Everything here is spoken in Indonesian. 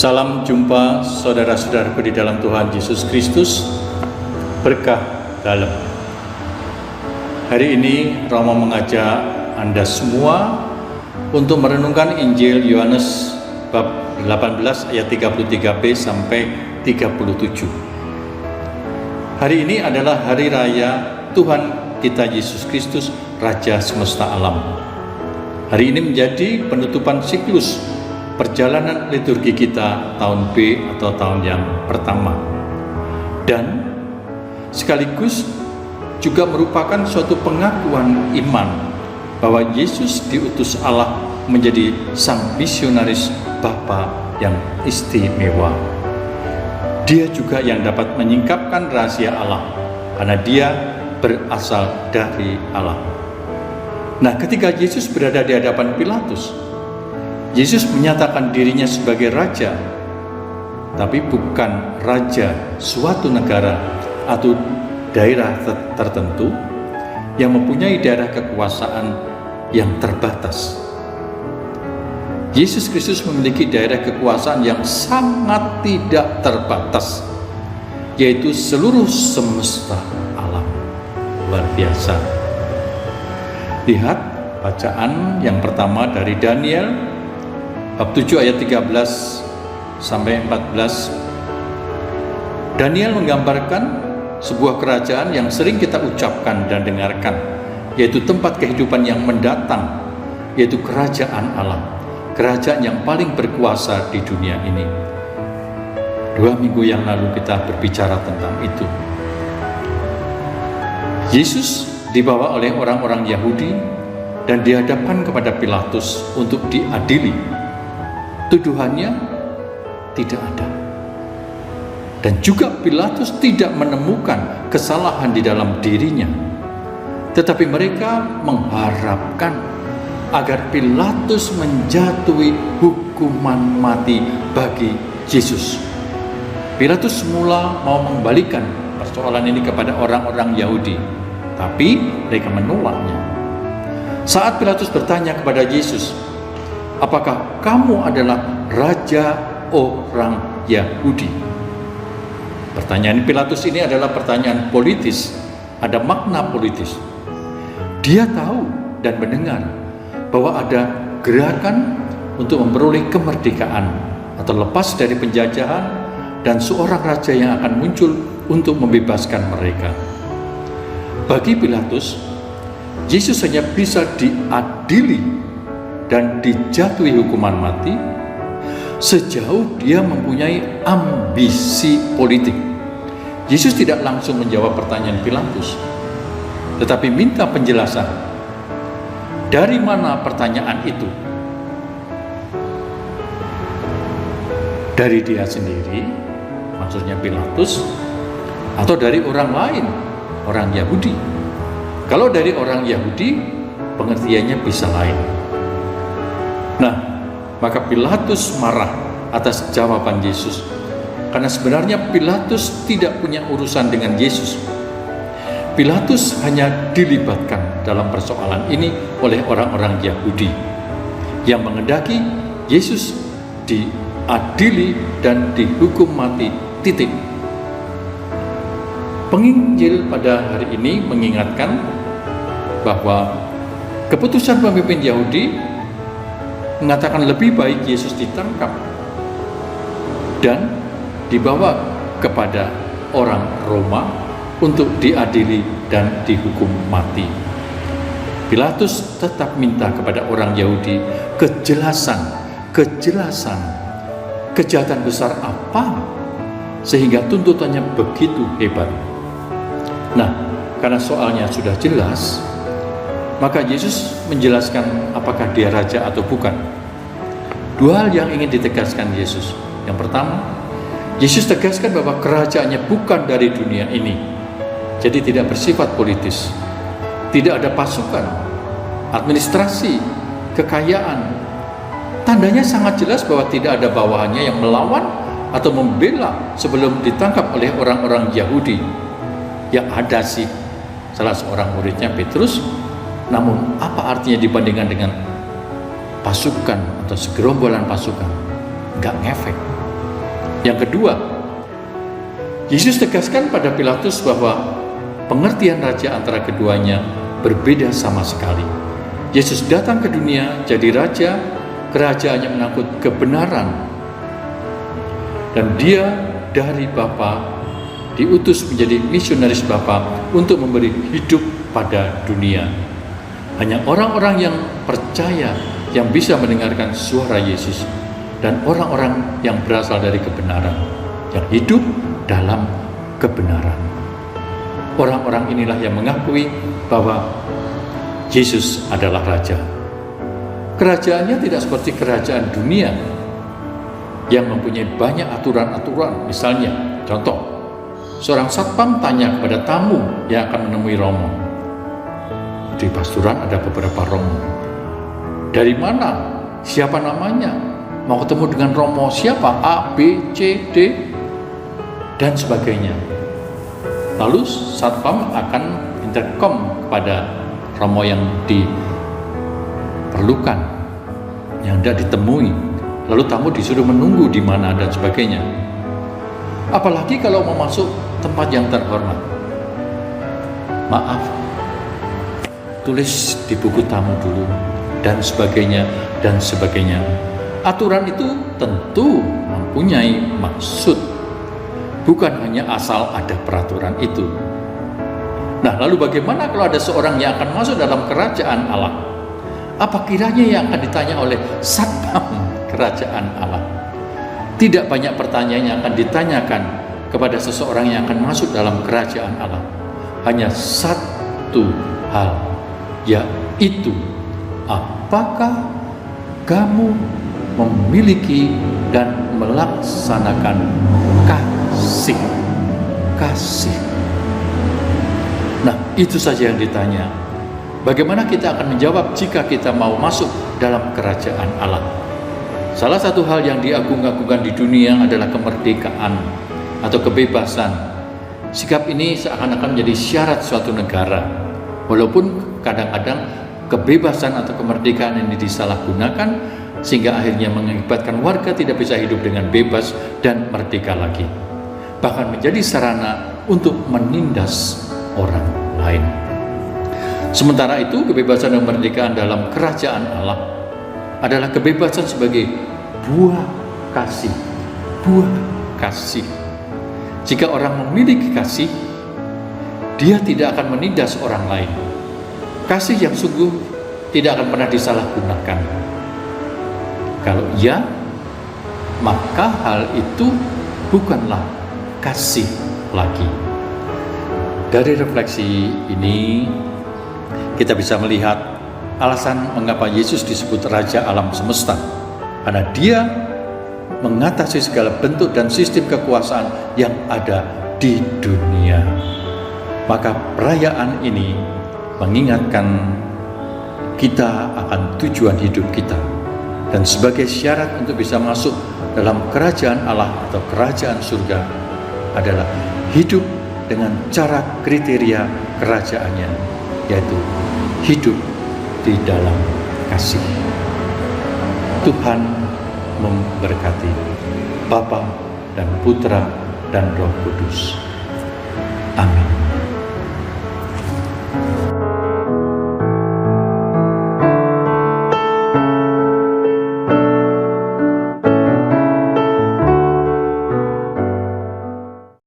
Salam jumpa saudara-saudaraku di dalam Tuhan Yesus Kristus, berkah dalam. Hari ini Romo mengajak Anda semua untuk merenungkan Injil Yohanes bab 18 ayat 33b sampai 37. Hari ini adalah hari raya Tuhan kita Yesus Kristus, Raja semesta alam. Hari ini menjadi penutupan siklus perjalanan liturgi kita tahun B atau tahun yang pertama, dan sekaligus juga merupakan suatu pengakuan iman bahwa Yesus diutus Allah menjadi sang misionaris Bapa yang istimewa. Dia juga yang dapat menyingkapkan rahasia Allah karena dia berasal dari Allah. Nah, ketika Yesus berada di hadapan Pilatus, Yesus menyatakan dirinya sebagai raja, tapi bukan raja suatu negara atau daerah tertentu yang mempunyai daerah kekuasaan yang terbatas. Yesus Kristus memiliki daerah kekuasaan yang sangat tidak terbatas, yaitu seluruh semesta alam. Luar biasa. Lihat bacaan yang pertama dari Daniel bab 7 ayat 13 sampai 14. Daniel menggambarkan sebuah kerajaan yang sering kita ucapkan dan dengarkan, yaitu tempat kehidupan yang mendatang, yaitu kerajaan Allah, kerajaan yang paling berkuasa di dunia ini. 2 minggu yang lalu kita berbicara tentang itu. Yesus dibawa oleh orang-orang Yahudi dan dihadapkan kepada Pilatus untuk diadili. Tuduhannya tidak ada, dan juga Pilatus tidak menemukan kesalahan di dalam dirinya, tetapi mereka mengharapkan agar Pilatus menjatuhi hukuman mati bagi Yesus. Pilatus semula mau mengembalikan persoalan ini kepada orang-orang Yahudi, tapi mereka menolaknya. Saat Pilatus bertanya kepada Yesus, "Apakah kamu adalah raja orang Yahudi?" Pertanyaan Pilatus ini adalah pertanyaan politis, ada makna politis. Dia tahu dan mendengar bahwa ada gerakan untuk memperoleh kemerdekaan atau lepas dari penjajahan, dan seorang raja yang akan muncul untuk membebaskan mereka. Bagi Pilatus, Yesus hanya bisa diadili dan dijatuhi hukuman mati sejauh dia mempunyai ambisi politik. Yesus tidak langsung menjawab pertanyaan Pilatus, tetapi minta penjelasan. Dari mana pertanyaan itu? Dari dia sendiri, maksudnya Pilatus, atau dari orang lain, orang Yahudi? Kalau dari orang Yahudi, pengertiannya bisa lain. Nah, maka Pilatus marah atas jawaban Yesus, karena sebenarnya Pilatus tidak punya urusan dengan Yesus. Pilatus hanya dilibatkan dalam persoalan ini oleh orang-orang Yahudi yang menghendaki Yesus diadili dan dihukum mati, titik. Penginjil pada hari ini mengingatkan bahwa keputusan pemimpin Yahudi mengatakan lebih baik Yesus ditangkap dan dibawa kepada orang Roma untuk diadili dan dihukum mati. Pilatus tetap minta kepada orang Yahudi kejelasan kejahatan besar apa sehingga tuntutannya begitu hebat. Nah, karena soalnya sudah jelas, maka Yesus menjelaskan apakah dia raja atau bukan. 2 hal yang ingin ditegaskan Yesus. Yang pertama, Yesus tegaskan bahwa kerajaannya bukan dari dunia ini, jadi tidak bersifat politis, tidak ada pasukan, administrasi, kekayaan. Tandanya sangat jelas bahwa tidak ada bawahannya yang melawan atau membela sebelum ditangkap oleh orang-orang Yahudi. Yang ada sih salah seorang muridnya, Petrus, namun apa artinya dibandingkan dengan pasukan atau segerombolan pasukan? Nggak ngefek. Yang kedua, Yesus tegaskan pada Pilatus bahwa pengertian raja antara keduanya berbeda sama sekali. Yesus datang ke dunia jadi raja, kerajaannya mengangkut kebenaran. Dan dia dari Bapa diutus menjadi misionaris Bapa untuk memberi hidup pada dunia. Hanya orang-orang yang percaya yang bisa mendengarkan suara Yesus, dan orang-orang yang berasal dari kebenaran, yang hidup dalam kebenaran. Orang-orang inilah yang mengakui bahwa Yesus adalah Raja. Kerajaannya tidak seperti kerajaan dunia yang mempunyai banyak aturan-aturan. Misalnya, contoh, seorang satpam tanya kepada tamu yang akan menemui romo. Di pasturan ada beberapa romo. Dari mana? Siapa namanya? Mau ketemu dengan romo siapa? A, B, C, D, dan sebagainya. Lalu satpam akan intercom kepada romo yang diperlukan, yang tidak ditemui. Lalu tamu disuruh menunggu di mana dan sebagainya. Apalagi kalau mau masuk tempat yang terhormat. Maaf, tulis di buku tamu dulu, dan sebagainya, dan sebagainya. Aturan itu tentu mempunyai maksud, bukan hanya asal ada peraturan itu. Nah, lalu bagaimana kalau ada seorang yang akan masuk dalam kerajaan Allah? Apa kiranya yang akan ditanya oleh satpam kerajaan Allah? Tidak banyak pertanyaan yang akan ditanyakan kepada seseorang yang akan masuk dalam kerajaan Allah. Hanya satu hal, yaitu apakah kamu memiliki dan melaksanakan kasih. Nah, itu saja yang ditanya. Bagaimana kita akan menjawab jika kita mau masuk dalam kerajaan Allah? Salah satu hal yang diagung-agungkan di dunia adalah kemerdekaan atau kebebasan. Sikap ini seakan-akan menjadi syarat suatu negara. Walaupun kadang-kadang kebebasan atau kemerdekaan ini disalahgunakan, sehingga akhirnya mengakibatkan warga tidak bisa hidup dengan bebas dan merdeka lagi. Bahkan menjadi sarana untuk menindas orang lain. Sementara itu, kebebasan dan kemerdekaan dalam kerajaan Allah adalah kebebasan sebagai buah kasih. Buah kasih. Jika orang memiliki kasih, dia tidak akan menindas orang lain. Kasih yang sungguh tidak akan pernah disalahgunakan. Kalau iya, maka hal itu bukanlah kasih lagi. Dari refleksi ini, kita bisa melihat alasan mengapa Yesus disebut Raja Alam Semesta. Karena dia mengatasi segala bentuk dan sistem kekuasaan yang ada di dunia. Maka perayaan ini mengingatkan kita akan tujuan hidup kita. Dan sebagai syarat untuk bisa masuk dalam kerajaan Allah atau kerajaan surga adalah hidup dengan cara kriteria kerajaannya, yaitu hidup di dalam kasih. Tuhan memberkati Bapa dan Putra dan Roh Kudus. Amin.